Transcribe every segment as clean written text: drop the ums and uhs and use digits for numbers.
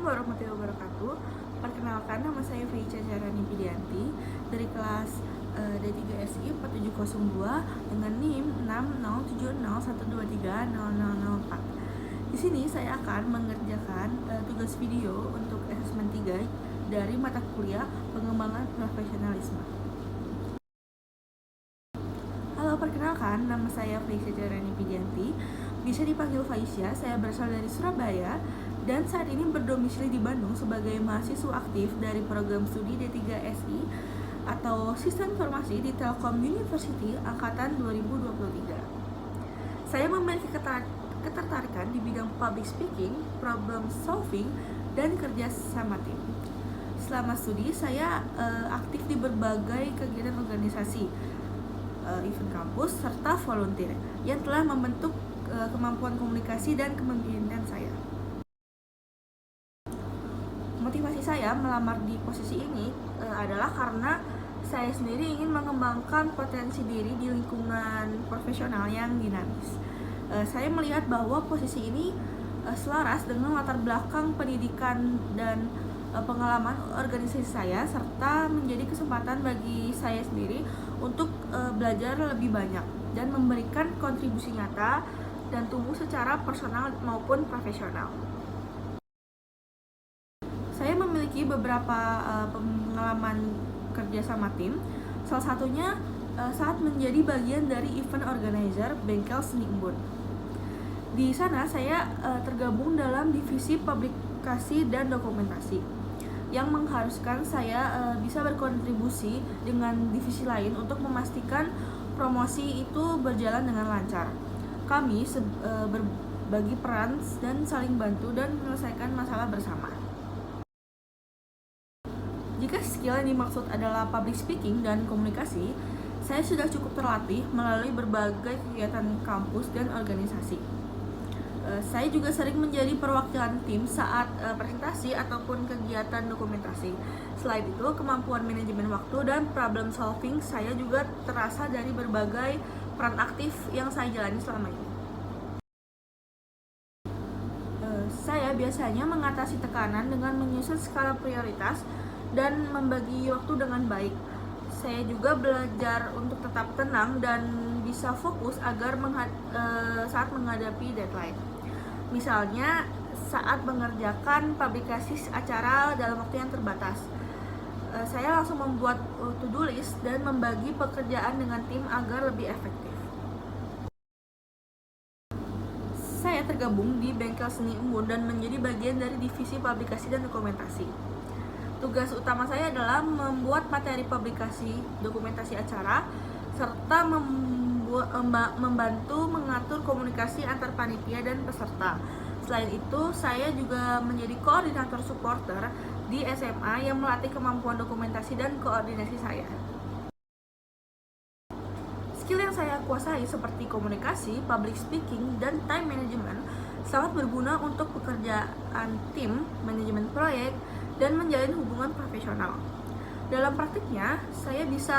warahmatullahi wabarakatuh. Perkenalkan, nama saya Feica Carani Pidianti dari kelas D3SI 4702 dengan NIM 60701230004. Di sini saya akan mengerjakan tugas video untuk asesmen 3 dari mata kuliah Pengembangan Profesionalisme. Halo, perkenalkan, nama saya Feica Carani Pidianti, bisa dipanggil Faisya. Saya berasal dari Surabaya dan saat ini berdomisili di Bandung sebagai mahasiswa aktif dari program studi D3SI atau Sistem Informasi di Telkom University angkatan 2023. Saya memiliki ketertarikan di bidang public speaking, problem solving, dan kerja sama tim. Selama studi, saya aktif di berbagai kegiatan organisasi, event kampus, serta volunteer yang telah membentuk kemampuan komunikasi dan kepemimpinan saya. Motivasi saya melamar di posisi ini adalah karena saya sendiri ingin mengembangkan potensi diri di lingkungan profesional yang dinamis. Saya melihat bahwa posisi ini selaras dengan latar belakang pendidikan dan pengalaman organisasi saya, serta menjadi kesempatan bagi saya sendiri untuk belajar lebih banyak dan memberikan kontribusi nyata dan tumbuh secara personal maupun profesional. Saya memiliki beberapa pengalaman kerja sama tim. Salah satunya saat menjadi bagian dari event organizer Bengkel Seni Embun. Di sana saya tergabung dalam divisi publikasi dan dokumentasi yang mengharuskan saya bisa berkontribusi dengan divisi lain untuk memastikan promosi itu berjalan dengan lancar. Kami berbagi peran dan saling bantu dan menyelesaikan masalah bersama. Jika skill yang dimaksud adalah public speaking dan komunikasi, saya sudah cukup terlatih melalui berbagai kegiatan kampus dan organisasi. Saya juga sering menjadi perwakilan tim saat presentasi ataupun kegiatan dokumentasi. Selain itu, kemampuan manajemen waktu dan problem solving saya juga terasa dari berbagai peran aktif yang saya jalani selama ini. Saya biasanya mengatasi tekanan dengan menyusun skala prioritas dan membagi waktu dengan baik. Saya juga belajar untuk tetap tenang dan bisa fokus agar saat menghadapi deadline. Misalnya saat mengerjakan publikasi acara dalam waktu yang terbatas, saya langsung membuat to-do list dan membagi pekerjaan dengan tim agar lebih efektif. Saya tergabung di Bengkel Seni Embun dan menjadi bagian dari divisi publikasi dan dokumentasi. Tugas utama saya adalah membuat materi publikasi dokumentasi acara serta membantu mengatur komunikasi antar panitia dan peserta. Selain itu, saya juga menjadi koordinator supporter di SMA yang melatih kemampuan dokumentasi dan koordinasi saya. Skill yang saya kuasai seperti komunikasi, public speaking, dan time management sangat berguna untuk pekerjaan tim, manajemen proyek, dan menjalin hubungan profesional. Dalam praktiknya, saya bisa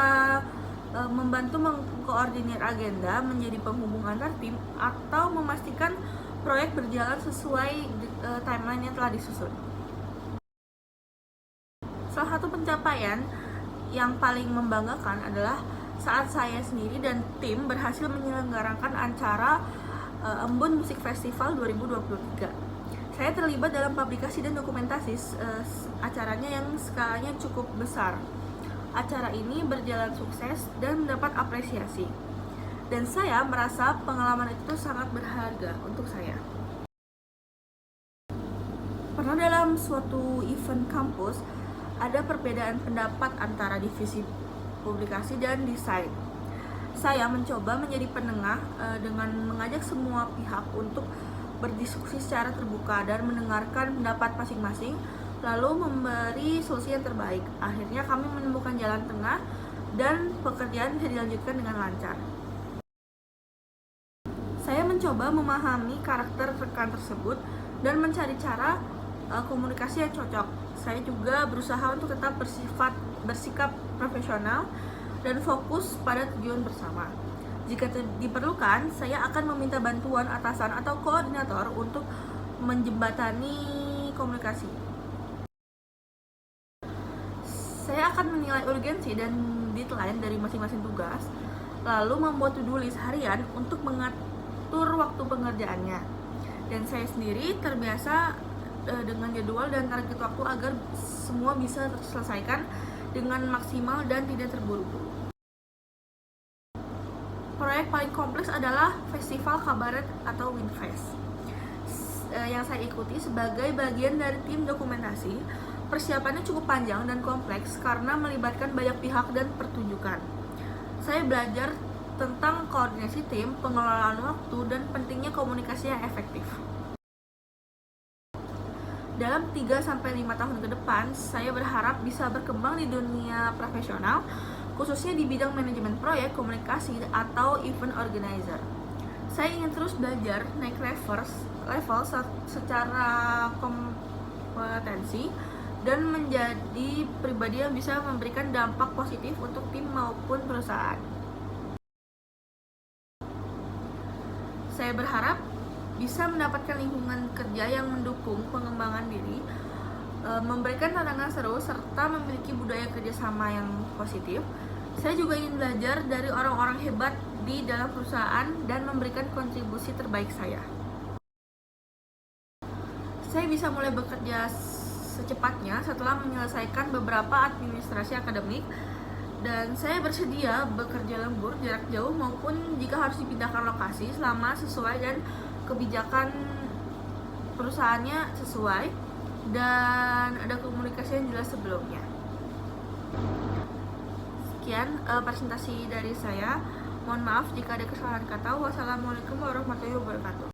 membantu mengkoordinir agenda, menjadi penghubung antar tim, atau memastikan proyek berjalan sesuai timeline yang telah disusun. Salah satu pencapaian yang paling membanggakan adalah saat saya sendiri dan tim berhasil menyelenggarakan acara Embun Music Festival 2023. Saya terlibat dalam publikasi dan dokumentasi acaranya yang skalanya cukup besar. Acara ini berjalan sukses dan mendapat apresiasi. Dan saya merasa pengalaman itu sangat berharga untuk saya. Pernah dalam suatu event kampus, ada perbedaan pendapat antara divisi publikasi dan desain. Saya mencoba menjadi penengah dengan mengajak semua pihak untuk berdiskusi secara terbuka dan mendengarkan pendapat masing-masing, lalu memberi solusi yang terbaik. Akhirnya kami menemukan jalan tengah dan pekerjaan bisa dilanjutkan dengan lancar. Saya mencoba memahami karakter rekan tersebut dan mencari cara komunikasi yang cocok. Saya juga berusaha untuk tetap bersikap profesional dan fokus pada tujuan bersama. Jika diperlukan, saya akan meminta bantuan atasan atau koordinator untuk menjembatani komunikasi. Saya akan menilai urgensi dan deadline dari masing-masing tugas, lalu membuat to-do list harian untuk mengatur waktu pengerjaannya. Dan saya sendiri terbiasa dengan jadwal dan target waktu agar semua bisa terselesaikan dengan maksimal dan tidak terburu-buru. Proyek paling kompleks adalah Festival Kabaret atau Winfest yang saya ikuti sebagai bagian dari tim dokumentasi. Persiapannya cukup panjang dan kompleks karena melibatkan banyak pihak dan pertunjukan. Saya belajar tentang koordinasi tim, pengelolaan waktu, dan pentingnya komunikasi yang efektif. Dalam 3-5 tahun ke depan, saya berharap bisa berkembang di dunia profesional, khususnya di bidang manajemen proyek, komunikasi, atau event organizer. Saya ingin terus belajar, naik level secara kompetensi, dan menjadi pribadi yang bisa memberikan dampak positif untuk tim maupun perusahaan. Saya berharap bisa mendapatkan lingkungan kerja yang mendukung pengembangan diri, memberikan tantangan seru, serta memiliki budaya kerjasama yang positif. Saya juga ingin belajar dari orang-orang hebat di dalam perusahaan dan memberikan kontribusi terbaik saya. Saya bisa mulai bekerja secepatnya setelah menyelesaikan beberapa administrasi akademik, dan saya bersedia bekerja lembur jarak jauh maupun jika harus dipindahkan lokasi selama sesuai dan kebijakan perusahaannya sesuai dan ada komunikasi yang jelas sebelumnya. Sekian presentasi dari saya. Mohon maaf jika ada kesalahan kata. Wassalamualaikum warahmatullahi wabarakatuh.